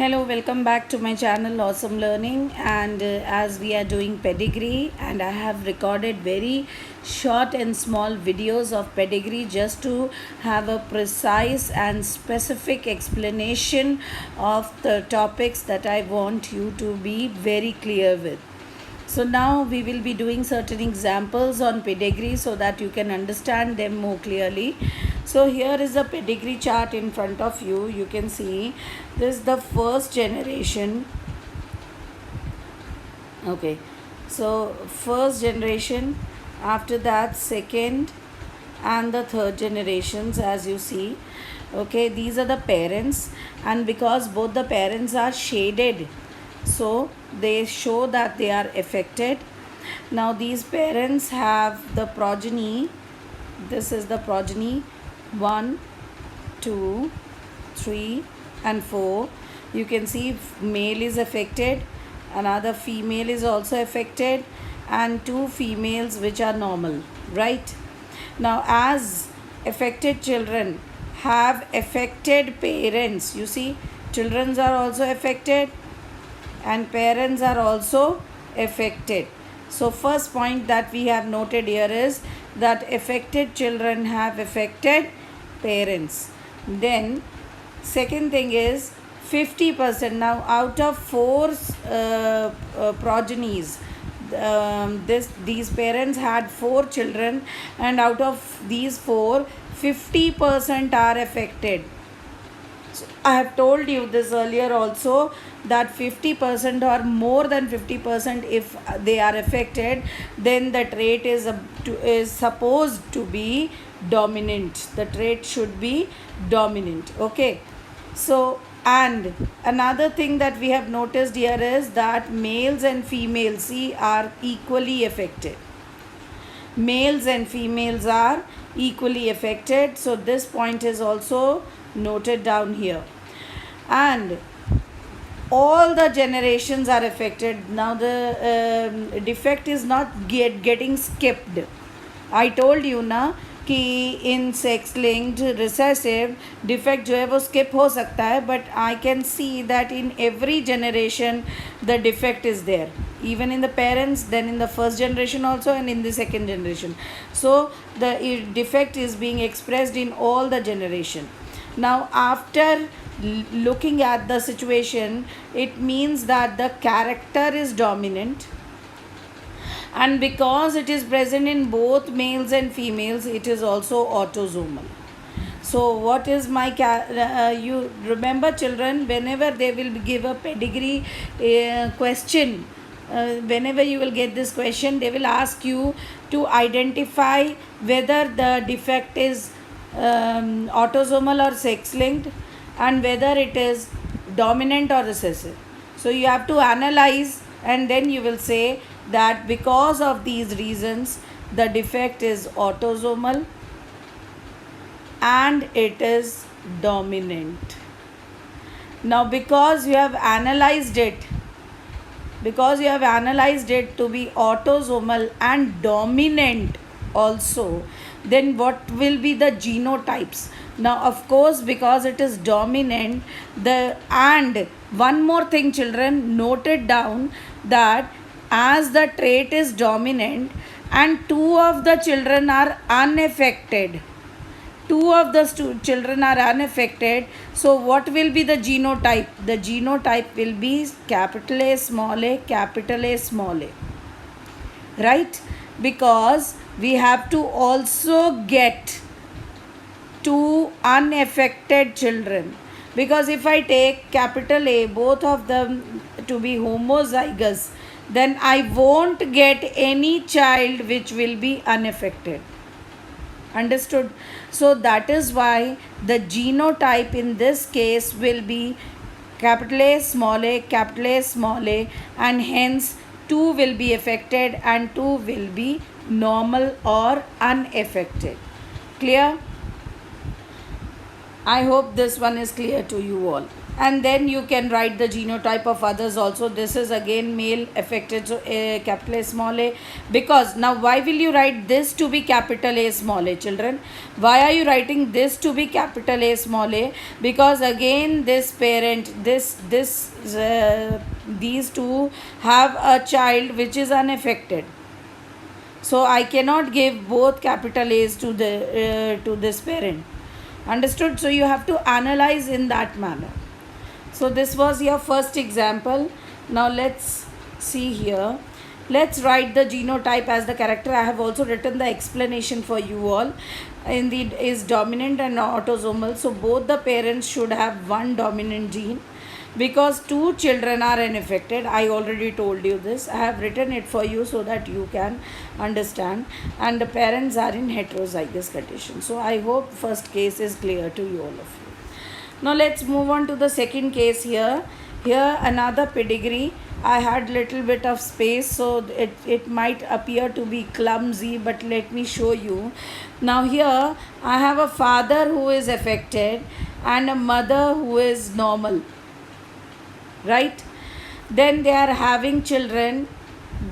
Hello, welcome back to my channel Awesome Learning. And as we are doing pedigree, and I have recorded very short and small videos of pedigree just to have a precise and specific explanation of the topics that I want you to be very clear with. So now we will be doing certain examples on pedigree so that you can understand them more clearly. So here is a pedigree chart in front of you. You can see this is the first generation. Okay, so first generation, after that second and the third generations, as you see. Okay, these are the parents, and because both the parents are shaded, so they show that they are affected. Now these parents have the progeny. This is the progeny 1, 2, 3 and 4. You can see male is affected, another female is also affected, and 2 females which are normal, right? Now as affected children have affected parents, you see children are also affected and parents are also affected. So first point that we have noted here is that affected children have affected parents. Then second thing is 50%. Now out of 4 progenies, these parents had 4 children, and out of these 4, 50% are affected. So I have told you this earlier also, that 50% or more than 50%, if they are affected, then the trait is supposed to be dominant. The trait should be dominant. Okay, so and another thing that we have noticed here is that males and females, see, are equally affected. Males and females are equally affected. So this point is also noted down here. And all the generations are affected. Now the defect is not getting skipped. I told you ना कि in sex linked recessive defect जो है वो skip हो सकता है, but I can see that in every generation the defect is there, even in the parents, then in the first generation also, and in the second generation. So the defect is being expressed in all the generation. Now after looking at the situation, it means that the character is dominant, and because it is present in both males and females, it is also autosomal. So what is my you remember children, whenever they will give a pedigree question, whenever you will get this question, they will ask you to identify whether the defect is autosomal or sex linked, and whether it is dominant or recessive. So you have to analyze, and then you will say that because of these reasons the defect is autosomal and it is dominant. Now because you have analyzed it to be autosomal and dominant also, then what will be the genotypes? Now of course, because it is dominant, and one more thing children, note it down, that as the trait is dominant and 2 of the children are unaffected, so what will be the genotype? The genotype will be capital A small a, capital A small a, right? Because we have to also get 2 unaffected children, because if I take capital A, both of them to be homozygous, then I won't get any child which will be unaffected. Understood? So that is why the genotype in this case will be capital A small a, capital A small a, and hence 2 will be affected and 2 will be normal or unaffected. Clear? I hope this one is clear to you all. and then you can write the genotype of others also. This is again male affected, so capital A small a. Because now why will you write this to be capital A small a, children? Why are you writing this to be capital A small a? Because again this parent, these two have a child which is unaffected, so I cannot give both capital A's to this parent. Understood? So you have to analyze in that manner. So this was your first example. Now let's see here. Let's write the genotype as the character. I have also written the explanation for you all. Is dominant and autosomal. So both the parents should have one dominant gene. Because two children are unaffected, I already told you this. I have written it for you so that you can understand. And the parents are in heterozygous condition. So I hope first case is clear to you all of you. Now let's move on to the second case here. Here another pedigree. I had little bit of space, so it might appear to be clumsy, but let me show you. Now here I have a father who is affected and a mother who is normal. Right? Then they are having children,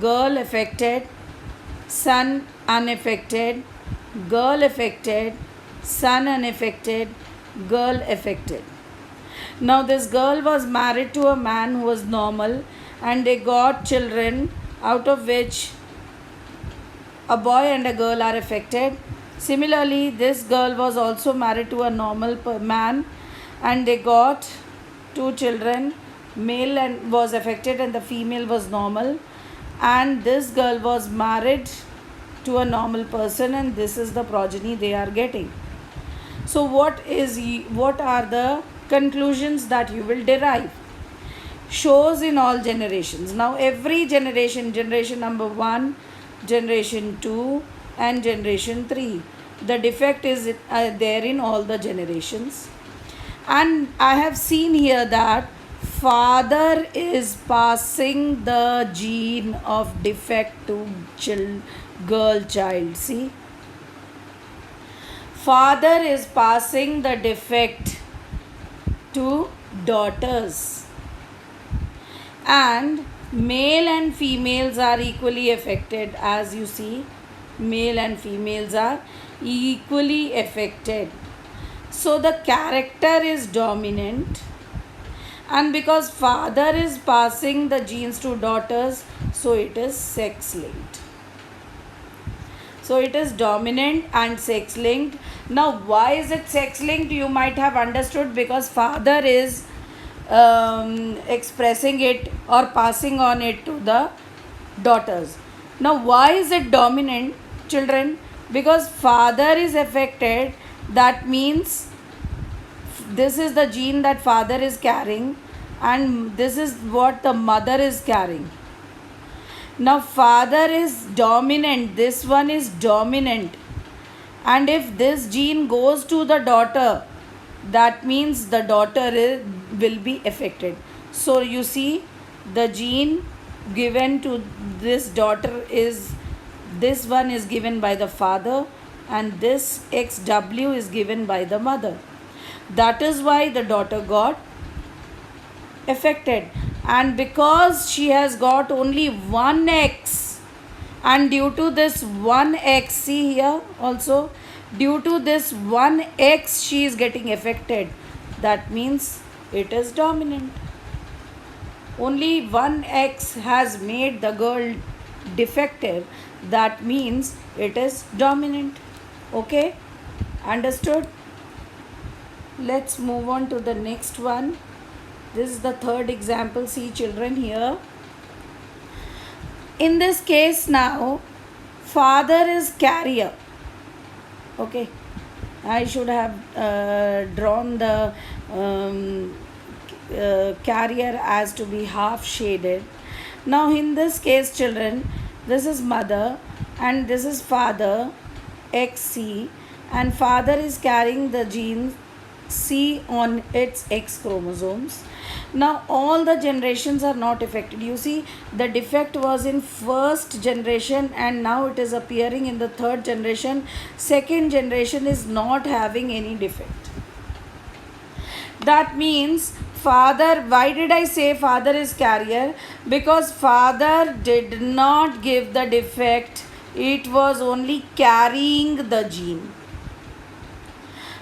girl affected, son unaffected, girl affected, son unaffected, girl affected. Now this girl was married to a man who was normal, and they got children, out of which a boy and a girl are affected. Similarly, this girl was also married to a normal man, and they got two children, male and was affected and the female was normal, and this girl was married to a normal person, and this is the progeny they are getting. So what are the conclusions that you will derive? Shows in all generations. Now every generation, generation number 1, generation 2 and generation 3, the defect is there in all the generations. And I have seen here that father is passing the gene of defect to girl child. See, father is passing the defect to daughters, and male and females are equally affected. As you see, male and females are equally affected. So the character is dominant, and because father is passing the genes to daughters, so it is sex linked. So it is dominant and sex linked. Now why is it sex linked? You might have understood, because father is expressing it or passing on it to the daughters. Now why is it dominant, children? Because father is affected, that means this is the gene that father is carrying, and this is what the mother is carrying. Now father is dominant, this one is dominant, and if this gene goes to the daughter, that means the daughter will be affected. So you see, the gene given to this daughter is, this one is given by the father, and this XW is given by the mother. That is why the daughter got affected. And because she has got only one X, and due to this one X, see here also, due to this one X she is getting affected, that means it is dominant. Only one X has made the girl defective, that means it is dominant. Okay, understood? Let's move on to the next one. This is the third example. See, children, here in this case, now father is carrier. Okay, I should have drawn the carrier as to be half shaded. Now in this case, children, this is mother and this is father, XC, and father is carrying the gene C on its X chromosomes. Now all the generations are not affected. You see, the defect was in first generation and now it is appearing in the third generation. Second generation is not having any defect. That means father, why did I say father is carrier? Because father did not give the defect, it was only carrying the gene.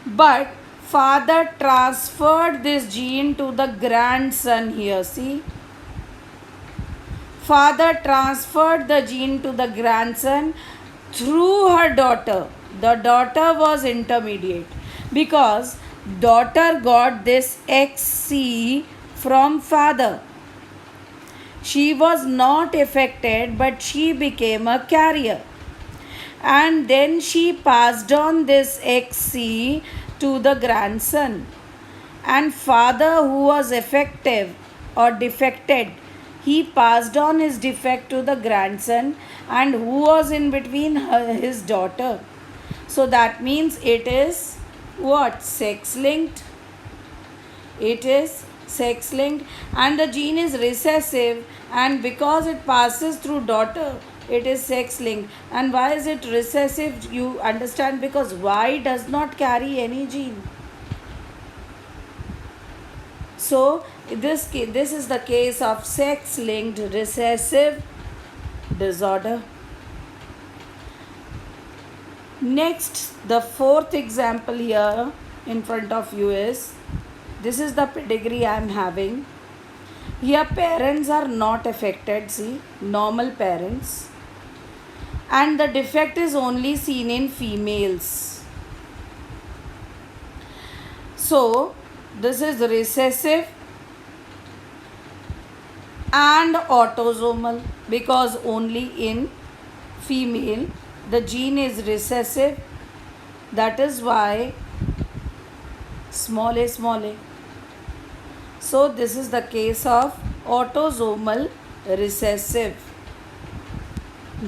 But father transferred this gene to the grandson here. See, father transferred the gene to the grandson through her daughter. The daughter was intermediate because daughter got this XC from father. She was not affected, but she became a carrier. And then she passed on this XC to the grandson. And father, who was effective or defected, he passed on his defect to the grandson, and who was in between his daughter. So that means it is what? Sex linked. It is sex linked, and the gene is recessive, and because it passes through daughter, it is sex linked. And why is it recessive? You understand, because Y does not carry any gene. So this is the case of sex linked recessive disorder. Next, the fourth example here in front of you is, this is the pedigree I am having. Here parents are not affected, see, normal parents. And the defect is only seen in females. So, this is recessive and autosomal, because only in female the gene is recessive. That is why small a. So this is the case of autosomal recessive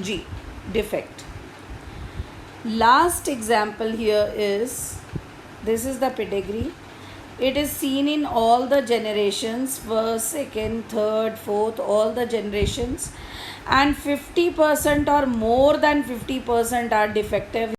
G defect. Last example here is, this is the pedigree. It is seen in all the generations, first, second, third, fourth, all the generations, and 50% or more than 50% are defective.